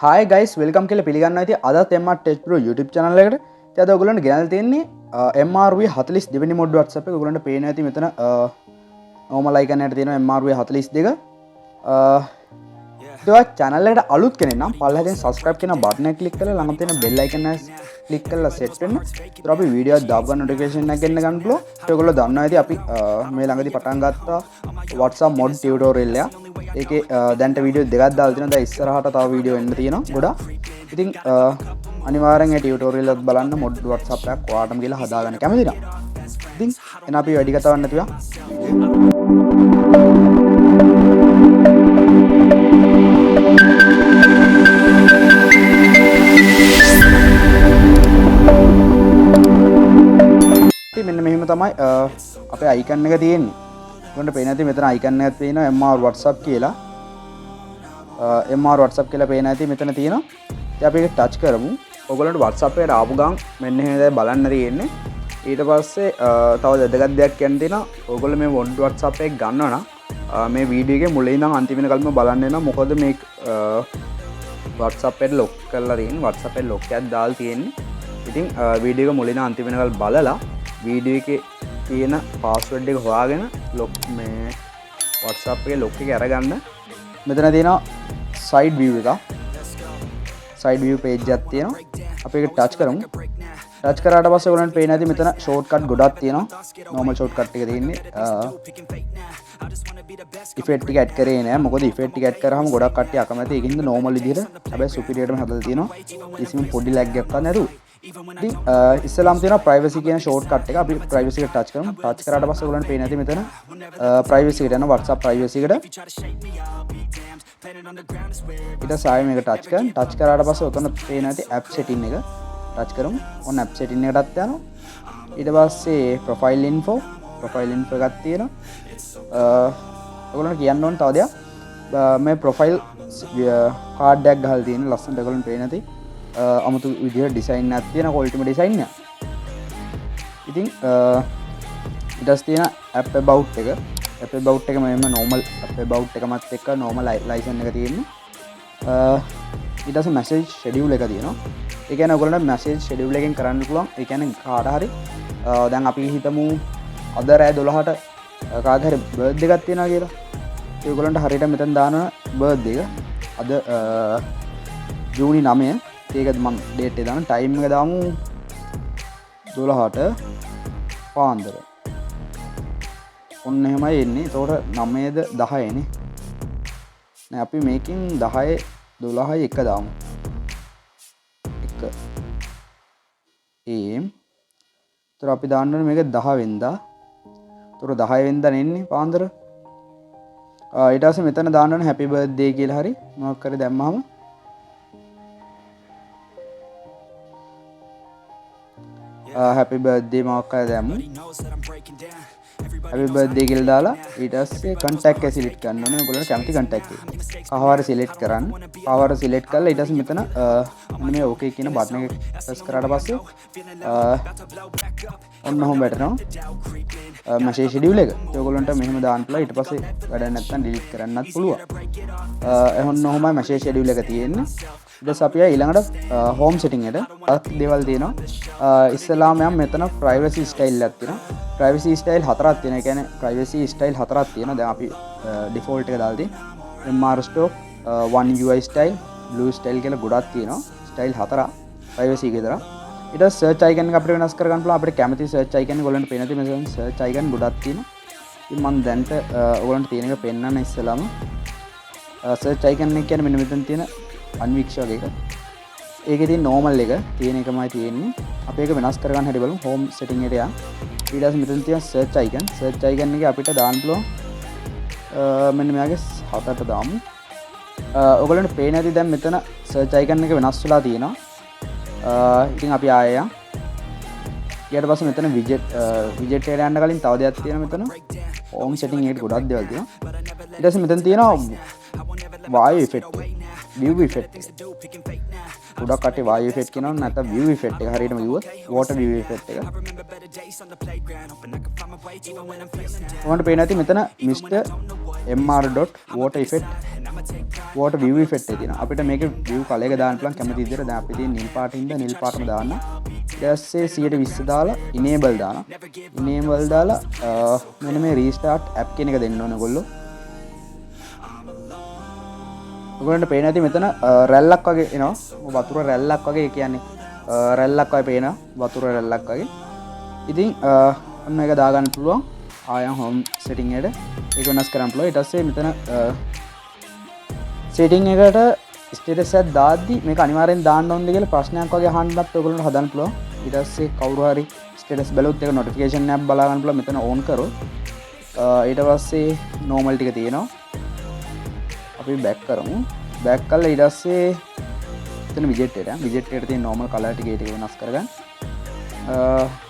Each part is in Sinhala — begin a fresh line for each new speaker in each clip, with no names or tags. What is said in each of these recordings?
Hi guys, welcome කියලා පිළිගන්නවා. ඉතින් අදත් MR Tech Pro YouTube channel එකට. ඉතින් අද ඔයගොල්ලන්ට ගෙනල්ලා තියෙන්නේ MR42 වෙනි mod WhatsApp එක. ඔයගොල්ලන්ට පේනවා ඇති මෙතන normal icon එකට තියෙනවා MR42. ඉතින් channel එකට අලුත් කෙනෙක් නම් පල්ලෙහා තියෙන subscribe කියන button එක click කරලා ළඟ තියෙන bell icon එක click කරලා set වෙන්න. ඉතින් අපි වීඩියෝ එකක් දාපු ගමන් notification එකක් එන්න ගන්න පුළුවන්. ඒත් ඔයගොල්ලෝ දන්නවා ඇති අපි මේ ළඟදී පටන් ගත්තා WhatsApp mod tutorial එක. ඒකේ දැන්ට වීඩියෝ දෙකක් දාලා තියෙනවා. දැන් ඉස්සරහට තව වීඩියෝ එන්න තියෙනවා ගොඩක්. ඉතින් අනිවාර්යෙන් ඒ ටියුටෝරියල් එකත් බලන්න mod WhatsApp එකක් ඔයාලටම ගිහලා හදාගන්න කැමති නම්. ඉතින් එන අපි වැඩි කතාවක් නැතුව ඉතින් මෙන්න මෙහෙම තමයි අපේ icon එක තියෙන්නේ. ඔයගොල්ලන්ට පේන ඇති මෙතන icon එකක් තියෙනවා MR WhatsApp කියලා. MR WhatsApp කියලා පේන ඇති මෙතන තියෙනවා. ඉතින් අපි ඒක ටච් කරමු. ඔයගොල්ලන්ට WhatsApp එකට ආපු ගමන් මෙන්න එහෙම දැන් බලන්න තියෙන්නේ. ඊට පස්සේ තව වැදගත් දෙයක් කියන්න තියෙනවා. ඔයගොල්ලෝ මේ mod WhatsApp එක ගන්නවා නම් මේ වීඩියෝ එකේ මුලින් ඉඳන් අන්තිම වෙනකල්ම බලන්න වෙනවා. මොකද මේ WhatsApp එක ලොක් කරලා තියෙන්නේ. WhatsApp එක ලොක් එකක් දාලා තියෙන්නේ. ඉතින් වීඩියෝ එක මුලින් ඉඳන් අන්තිම වෙනකල් බලලා වීඩියෝ එකේ තියෙන පාස්වර්ඩ් එක හොයාගෙන ලොක් මේ WhatsApp එකේ ලොක් එක අරගන්න. මෙතන තියෙනවා side view එක. side view page එකක් තියෙනවා. අපි ඒක ටච් කරමු. ටච් කරාට පස්සේ ඔයගොල්ලන්ට පේන ඇති මෙතන shortcut ගොඩක් තියෙනවා. normal shortcut එක තියෙන්නේ. effect ටික add කරේ නෑ. මොකද effect ටික add කරාම ගොඩක් කට්ටිය අකමැති. ඒකින්ද normal විදිහට හැබැයි superior එකටම හදලා තියෙනවා. කිසිම පොඩි lag එකක් නැතුව. ඉතින් ඉස්සෙල්ලාම තියෙනවා privacy කියන shortcut එක. අපි privacy එකට touch කරමු. touch කරාට පස්සේ ඔයගොල්ලන්ට පේන ඇති මෙතන privacy එකට යනවා. WhatsApp privacy එකට. ඊට සාය මේක touch කරන්. touch කරාට පස්සේ ඔතන පේන ඇති app setting එක. touch කරමු. ඔන්න app setting එකටත් යනවා. ඊට පස්සේ profile info එකක් තියෙනවා. ඔයගොල්ලන්ට කියන්න ඕන තව දෙයක්. මේ profile card එකක් ගහලා තියෙන ලස්සනට ඔයගොල්ලන්ට පේන ඇති. අමුතු විදිහට ඩිසයින් එකක් තියෙන quality ඩිසයින් එක. ඉතින් ඊට පස්සේ තියෙන app about එක. app about එක මෙහෙම normal app about එකමත් එක්ක normal license එක තියෙන්නේ. ඊට පස්සේ message schedule එක තියෙනවා. ඒ කියන්නේ ඔයගොල්ලන්ට message schedule එකෙන් කරන්න පුළුවන්. ඒ කියන්නේ කාට හරි දැන් අපි හිතමු අද රෑ 12ට කාගේ හරි birthday එකක් තියෙනවා කියලා. ඒ ඔයගොල්ලන්ට හරියට මෙතන දාන birthday එක අද ජූනි 9 ඒක මම ඩේට් එක දාන ටයිම් එක දාමු 12ට පාන්දර. ඔන්න එහෙමයි එන්නේ. ඒතකොට 9ද 10නේ. නෑ අපි මේකෙන් 10 12යි 1 දාමු. 1 ඒම්. ඒතර අපි දාන්න ඕනේ මේක 10 වෙනිදා. ඒතර 10 වෙනිදා නෙන්නේ පාන්දර. ඊට පස්සේ මෙතන දාන්න ඕනේ happy birthday කියලා හරි මොකක් හරි දැම්මම happy birthday මොකක් හරි දැම්මු. happy birthday කියලා දාලා ඊට පස්සේ contact එක select කරන්න ඕනේ. ඔයගොල්ලෝ කැමති contact එක. කවර select කරන්න. කවර select කරලා ඊට පස්සේ මෙතන මෙන්න මේ okay කියන button එක press කරාට පස්සේ ඔන්න ඔහොම වැටෙනවා. message schedule එක. ඔයගොල්ලන්ට මෙහෙම දාන්න පුළුවන්. ඊට පස්සේ වැඩක් නැත්නම් delete කරන්නත් පුළුවන්. ඔන්න ඔහොමයි message schedule එක තියෙන්නේ. ඊට පස්සේ අපි ඊළඟට home setting එකට අත් දේවල් තියෙනවා. ඉස්සලාම යම් මෙතන privacy style එකක් තියෙනවා. privacy style හතරක් තියෙනවා. ඒ කියන්නේ privacy style හතරක් තියෙනවා. දැන් අපි default එක දාලා තියෙන්නේ MR stock one UI style blue style කියලා ගොඩක් තියෙනවා. style හතරක් privacy එක විතර. ඊට පස්සේ search icon එක අපිට වෙනස් කරගන්න පුළුවන්. අපිට කැමති search icon එක ඔයගොල්ලන්ට පේන තියෙන search icon ගොඩක් තියෙනවා. ඉතින් මම දැන්ට ඔයගොල්ලන්ට තියෙන එක පෙන්නන්න ඉස්සලාම search icon එක කියන්නේ මෙන්න මෙතන තියෙන අන්වීක්ෂක එක. ඒකේ තියෙන normal එක තියෙන එකමයි තියෙන්නේ. අපි ඒක වෙනස් කරගන්න හැටි බලමු. home setting එකට යන්න. ඊට පස්සේ මෙතන තියෙන search icon එකේ අපිට දාන්න පුළුවන් මෙන්න මෙයාගේ 7ට දාමු. ඔයගොල්ලන්ට පේන ඇති දැන් මෙතන search icon එක වෙනස් වෙලා තියෙනවා. ඉතින් අපි ආයෙ යන්. ඊට පස්සේ මෙතන widget එකට යන්න කලින් තව දෙයක් තියෙනවා මෙතන. home setting එකට ගොඩක් දේවල් තියෙනවා. ඊට පස්සේ මෙතන තියෙනවා වායු effect. view effect එක. ගොඩක් කට්ටිය වායු effect කියනවා නැත්නම් view effect එක. හරියටම කිව්වොත් water view effect එක. ඔයාලට පේන ඇති මෙතන Mr. mr.water effect water view effect එක තියෙනවා. අපිට මේකේ view color එක දාන්න පුළුවන් කැමති විදිහට. දැන් අපි තියෙන නිල් පාටින්ද නිල් පාටම දාන්න. ඊට පස්සේ 120 දාලා enable දානවා. enable දාලා මෙන්න මේ restart app කියන එක දෙන්න ඕනේ ඔයගොල්ලෝ. ඔයගොල්ලන්ට පේන ඇති මෙතන රැල්ලක් වගේ එනවා. වතුර රැල්ලක් වගේ කියන්නේ රැල්ලක් වගේ පේන වතුර රැල්ලක් වගේ. ඉතින් අන්න එක දාගන්න පුළුවන්. ආයන් home setting එකට ඒක වෙනස් කරන්න පුළුවන්. ඊට පස්සේ මෙතන setting එකට status එකක් දාද්දි මේක අනිවාර්යෙන් දාන්න ඕනද කියලා ප්‍රශ්නයක් වගේ අහන්නත් ඔයගොල්ලන්ට හදන්න පුළුවන්. ඊට පස්සේ කවුරු හරි status බැලුවොත් ඒක notification app බලා ගන්න පුළුවන්. මෙතන on කරොත් ඊට පස්සේ normal ටික තියෙනවා. අපි back කරමු. back කරලා ඊට පස්සේ එතන widget එකට widget එකට තියෙන normal color ටික ඒක වෙනස් කරගන්න.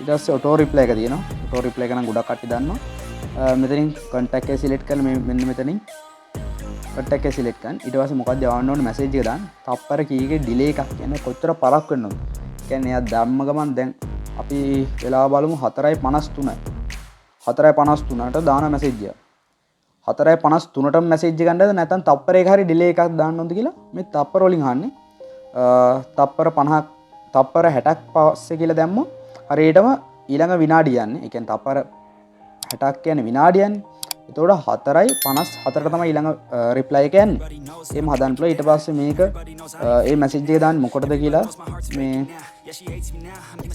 ඊට පස්සේ auto reply එක තියෙනවා. auto reply එක නම් ගොඩක් කට්ටිය දන්නවා. මෙතනින් contact එක select කරලා මෙන්න මෙතනින් contact එක select කරන්න. ඊට පස්සේ මොකක්ද යවන්න ඕනේ message එක දාන්න. තප්පර කීයක delay එකක් කියන්නේ කොච්චර පරක් වෙන්න ඕනද? කියන්නේ එයා ධම්ම ගමන් දැන් අපි වෙලාව බලමු 4:53. 4:53ට දාන message එක. 4:53ට message එක ගන්නද නැත්නම් තප්පරයක හරි delay එකක් දාන්න ඕනද කියලා මේ තප්පර වලින් අහන්නේ. තප්පර 50ක් තප්පර 60ක් පස්සේ කියලා දැම්මොත් හරියටම ඊළඟ විනාඩිය යන්නේ. ඒ කියන්නේ තප්පර 60ක් කියන්නේ විනාඩියන්නේ. එතකොට 4:54ට තමයි ඊළඟ reply එක යන්නේ. එහෙම හදන්න පුළුවන්. ඊට පස්සේ මේක මේ message එක දාන්න මොකටද කියලා මේ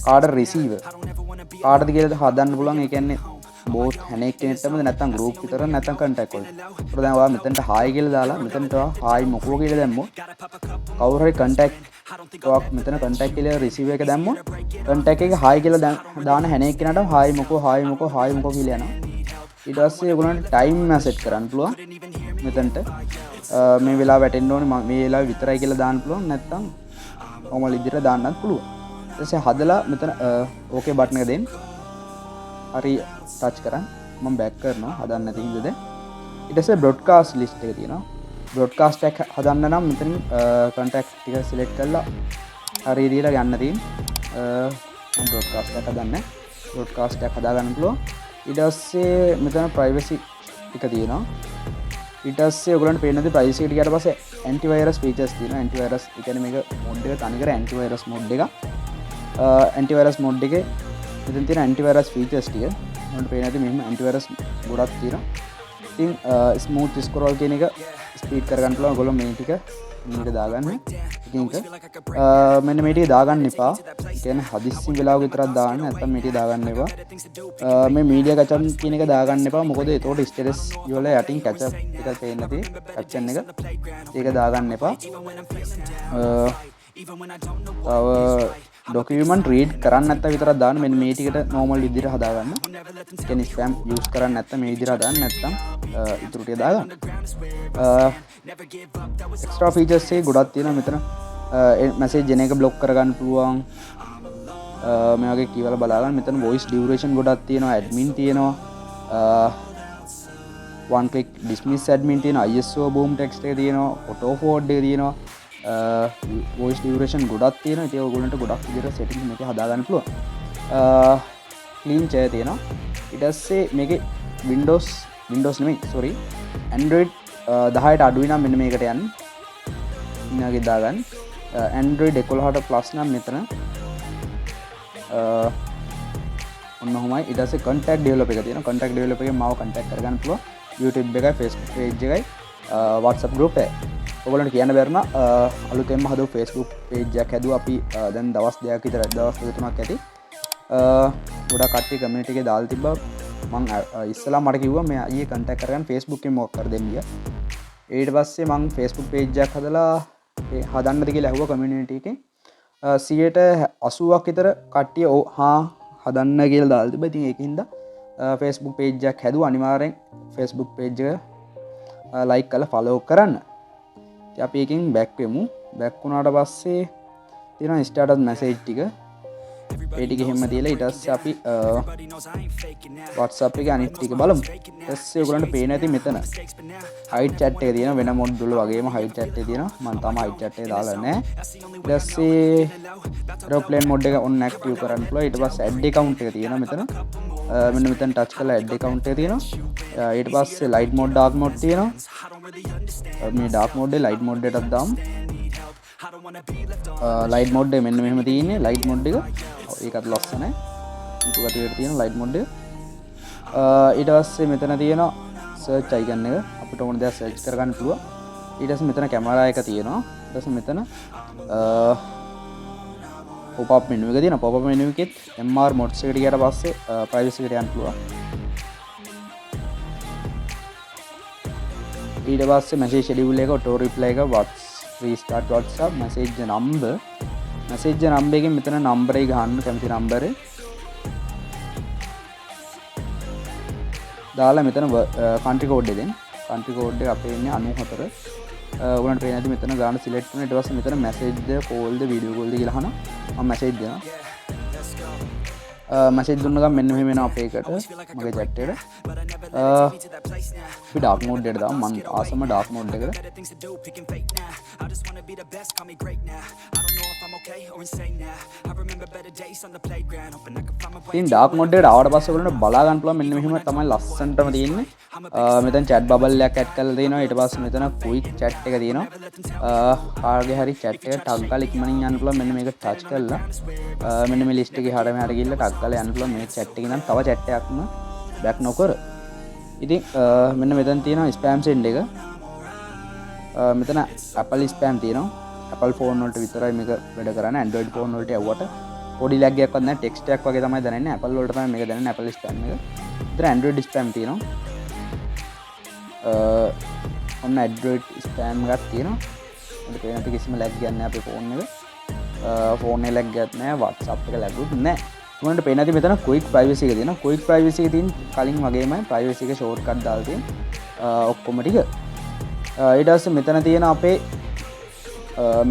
කාඩ receiver කාටද කියලා හදන්න පුළුවන්. ඒ කියන්නේ both හැනෙක් කෙනෙක්ටමද නැත්නම් group විතරද නැත්නම් contact වලට. ඒකට දැන් ඔයා මෙතනට hi කියලා දාලා මෙතනට hi මොකෝ කියලා දැම්මොත් කවුරු හරි contact ඔයා මෙතන contact කියලා receiver එක දැම්මොත් contact එකේ hi කියලා දාන හැනෙක් කෙනාටම hi මොකෝ කියලා යනවා. ඊට පස්සේ ඔයගොල්ලන්ට time set කරන්න පුළුවන්. මෙතනට මේ වෙලාව වැටෙන්න ඕනේ මේ වෙලාව විතරයි කියලා දාන්න පුළුවන්. නැත්නම් normal විදිහට දාන්නත් පුළුවන්. ඊට පස්සේ හදලා මෙතන okay button එක දෙන්න. හරි touch කරන් මම back කරනවා හදන්න නැති හින්දාද. ඊට පස්සේ broadcast list එක තියෙනවා. broadcast එක හදන්න නම් මෙතනින් contact ටික select කරලා හරි විදිහට ගන්න තියෙන්නේ. මම broadcast එක හදන්නේ. broadcast එක හදා ගන්න පුළුවන්. ඊට පස්සේ මෙතන privacy එක තියෙනවා. ඊට පස්සේ ඔයගොල්ලන්ට පේන්නේ privacy එකට ගියාට පස්සේ antivirus features තියෙනවා. antivirus ඒ කියන්නේ මේක mode එක තනිකර antivirus mode එක. antivirus mode එකේ මෙතන තියෙන antivirus features ටික ඔයාලට පේන්නේ නැති මෙහෙම antivirus ගොඩක් තියෙනවා. ඉතින් smooth scroll කියන එක ස්පීඩ් කරගන්න පුළුවන්. ඔයගොල්ලෝ මේ ටික මේක දාගන්න. ඉතින් මෙන්න මේ ටික දාගන්න එපා. ඒ කියන්නේ හදිස්සි වෙලාවක විතරක් දාන්න. නැත්නම් මේ ටික දාගන්න එපා. මේ media catch-up කියන එක දාගන්න එපා. මොකද ඒතකොට status වල යටින් catch-up එක පේන්නේ නැති caption එක. ඒක දාගන්න එපා. document read කරන්න නැත්නම් විතරක් දාන්න. මෙන්න මේ ටිකට normal විදිහට හදාගන්න. ඒ කියන්නේ spam use කරන්න නැත්නම් මේ විදිහට හදාන්න. නැත්නම් ඉතුරු ටික දාගන්න. extra features එක ගොඩක් තියෙනවා මෙතන. message එන එක block කරගන්න පුළුවන්. මේ වගේ කීවල බලා ගන්න. මෙතන voice duration ගොඩක් තියෙනවා. admin තියෙනවා. one click dismiss admin තියෙනවා. ISO boom text එක තියෙනවා. auto forward එක තියෙනවා. voice duration ගොඩක් තියෙනවා. ඉතින් ඔයගොල්ලන්ට ගොඩක් විදිහට settings මේක හදා ගන්න පුළුවන්. clean chair තියෙනවා. ඊට පස්සේ මේකේ Windows නෙමෙයි sorry Android 10ට අඩුයි නම් මෙන්න මේකට යන්න. ඉන්නගේ දාගන්න. Android 11ට plus නම් මෙතන ඔන්න ඔහොමයි. ඊට පස්සේ contact develop එක තියෙනවා. contact develop එකෙන් මාව contact කරගන්න පුළුවන්. YouTube එකයි Facebook page එකයි WhatsApp group එකයි. ඔයගොල්ලන්ට කියන්න බැරි නම් අලුතෙන්ම හදපු Facebook page එකක් හැදුවා අපි දැන් දවස් 2ක් විතර දවස් 2-3ක් ඇති. ගොඩක් කට්ටිය community එකේ දාලා තිබ්බා. මම ඉස්සලා මට කිව්වා මේ අයියේ contact කරගන්න Facebook එකෙන් මොකක් කර දෙන්න කියලා. ඊට පස්සේ මම Facebook page එකක් හදලා ඒ හදන්නද කියලා ඇහුවා community එකෙන්. 80%ක් විතර කට්ටිය හදන්න කියලා දාලා තිබ්බා. ඉතින් ඒකින්ද Facebook page එකක් හැදුවා. අනිවාර්යෙන් Facebook page එක like කරලා follow කරන්න. අපි එකෙන් බැක් වෙමු. බැක් වුණාට පස්සේ තියෙනවා ස්ටේටස් මැසේජ් ටික. ඒ ටික එහෙම තියලා ඊට පස්සේ අපි WhatsApp එකේ අනිත් ටික බලමු. ඊට පස්සේ ඔයගලන්ට පේන ඇති මෙතන hide chat එක තියෙනවා වෙන මොඩ්යුල් වගේම hide chat එක තියෙනවා. මම තාම hide chat එක දාලා නැහැ. ඊට පස්සේ airplane mode එක on active කරන්න පුළුවන්. ඊට පස්සේ add account එක තියෙනවා මෙතන. මෙන්න මෙතන touch කරලා add account එක තියෙනවා. ඊට පස්සේ light mode dark mode තියෙනවා. මේ dark mode එක light mode එකටත් දාමු. light mode එක මෙන්න මෙහෙම තියෙන්නේ light mode එක. ඒකත් ලස්සනයි. මුතු කටියට තියෙන light mode එක. ඊට පස්සේ මෙතන තියෙනවා search icon එක. අපිට ඕන දේ search කරගන්න පුළුවන්. ඊට පස්සේ මෙතන camera එක තියෙනවා. ඊට පස්සේ මෙතන pop up menu එක තියෙනවා. pop up menu එකෙත් MR Modz එකට ගියාට පස්සේ privacy එකට යන්න පුළුවන්. ඊට පස්සේ message schedule එක auto reply එක restart WhatsApp message number එකෙන් මෙතන number එක ගන්න කැමති number එක දාලා මෙතන country code එක දෙන්න. country code එක අපේ ඉන්නේ 94. ඔයගොල්ලන්ට පේන ඇති මෙතන ගන්න select කරන ඊට පස්සේ මෙතන message ද call ද video call ද කියලා අහනවා. මම message දෙනවා. message දුන්න ගමන් මෙන්න මෙහෙම එනවා අපේ එකට මගේ chat එකට. අපි dark mode එකට දාමු. මම ආසම dark mode එකට. ඉතින් dark mode එකට ආවට පස්සේ ඔයගොල්ලන්ට බලා ගන්න පුළුවන් මෙන්න මෙහෙම තමයි ලස්සනටම තියෙන්නේ. මෙතන chat bubble එකක් add කරලා තියෙනවා. ඊට පස්සේ මෙතන quick chat එක තියෙනවා. කාගේ හරි chat එක tag ගාලා ඉක්මනින් යන්න පුළුවන්. මෙන්න මේක touch කරලා මෙන්න මේ list එකේ හැරෙම හැර ගිහලා tag ගාලා යන්න පුළුවන්. මේ chat එකේ නම් තව chat එකක්ම back නොකර. ඉතින් මෙන්න මෙතන තියෙනවා spam send එක. මෙතන Apple spam තියෙනවා. Apple phone වලට විතරයි මේක වැඩ කරන්නේ. Android phone වලට යවුවට පොඩි lag එකක්වත් නැහැ. text එකක් වගේ තමයි දැනෙන්නේ. Apple වලට තමයි මේක දැනෙන්නේ. Apple spam එක. විතර Android spam තියෙනවා. ඔන්න Android spam එකක් තියෙනවා. අපිට පේන අපේ කිසිම lag එකක් නැහැ අපේ phone එක. phone එක lag එකක් නැහැ. WhatsApp එක lag උත් නැහැ. ඔයාලට පේන ඇති මෙතන quick privacy එක තියෙනවා. quick privacy එක තියෙන කලින් වගේමයි privacy එක shortcut දාලා තියෙන ඔක්කොම ටික. ඊට පස්සේ මෙතන තියෙන අපේ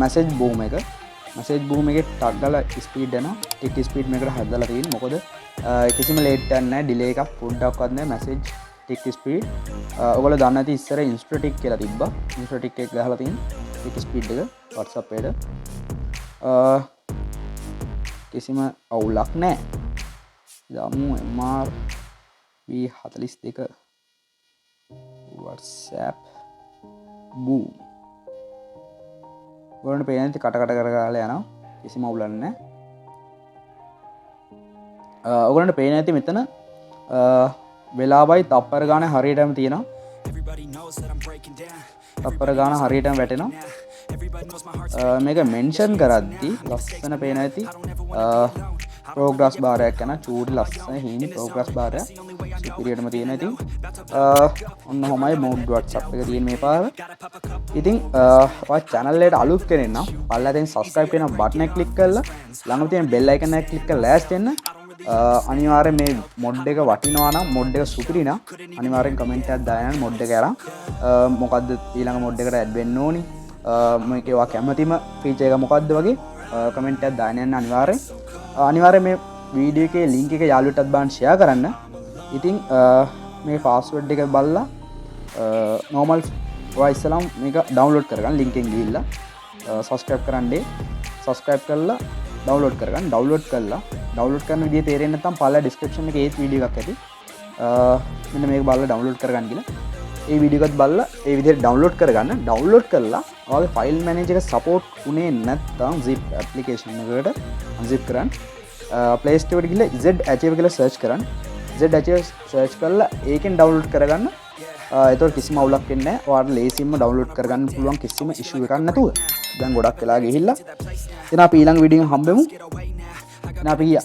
message boom එක. message boom එකේ ටක් ගාලා speed යනවා. tick speed මේකට හදලා තියෙන්නේ. මොකද කිසිම late එකක් නැහැ, delay එකක් පොඩ්ඩක්වත් නැහැ. message tick speed. ඔයගොල්ලෝ දන්න ඇති ඉස්සර insta tick කියලා තිබ්බා. insta tick එක ගහලා තියෙන tick speed එක WhatsApp එකට. කිසිම අවුලක් නැහැ. දාමු MR V42 WhatsApp boom. ඔයගොල්ලන්ට පේන ඇති කට කරගාලා යනවා. කිසිම අවුලක් නැහැ. ඔයගොල්ලන්ට පේන ඇති මෙතන වෙලාවයි තප්පර ගාන හරියටම තියෙනවා. තප්පර ගාන හරියටම වැටෙනවා. මේක මෙන්ෂන් කරද්දී ලස්සන පේන ඇති ප්‍රෝග්‍රස් බාරයක් යන චූටි ලස්සන හීනි ප්‍රෝග්‍රස් බාරයක් සිපිරියටම තියෙන ඇති. ඔන්න ඔහමයි Modz WhatsApp එක තියෙන මේ පාර. ඉතින් ඔය channel එකට අලුත් කෙනෙක් නම් පල්ලා තියෙන subscribe කියන බටන් එක ක්ලික් කරලා ළඟම තියෙන bell icon එක ක්ලික් කරලා ලෑස්ති වෙන්න. අනිවාර්යෙන් මේ mod එක වටිනවා නම් mod එක සුපිරි නම් අනිවාර්යෙන් comment එකක් දාන්න mod එක අරන් මොකද්ද ඊළඟ mod එකට add වෙන්න ඕනි මේකේ වා කැමතිම feature එක මොකද්ද වගේ comment එකක් දාන්න යන්න අනිවාර්යෙන් මේ වීඩියෝ එකේ link එක යාළුවටත් බලන්න share කරන්න. ඉතින් මේ password එක බලලා normal ඔයා ඉස්සලම මේක download කරගන්න link එකෙන් ගිහිල්ලා subscribe කරන්නේ subscribe කරලා download කරගන්න. download කරන විදිය තේරෙන්නේ නැත්නම් පල්ලා description එකේ ඒත් වීඩියෝ එකක් ඇති. මෙන්න මේක බලලා download කරගන්න කියලා. ඒ වීඩියෝ එකත් බලලා ඒ විදිහට download කරගන්න. download කරලා ඔයාගේ file manager එක support උනේ නැත්නම් zip application එකකට unzip කරන්න. play store එකට ගිහලා 𝐓𝐡𝐢𝐬 කියලා search කරන්න. 𝐓𝐡𝐢𝐬 search කරලා ඒකෙන් download කරගන්න. ඒතකොට කිසිම අවුලක් වෙන්නේ නැහැ. ඔයාලට ලේසියෙන්ම download කරගන්න පුළුවන් කිසිම issue එකක් නැතුව. දැන් ගොඩක් වෙලා ගිහිල්ලා එතන අපි ඊළඟ වීඩියෝ එකෙන් හම්බෙමු. එතන අපි ගියා.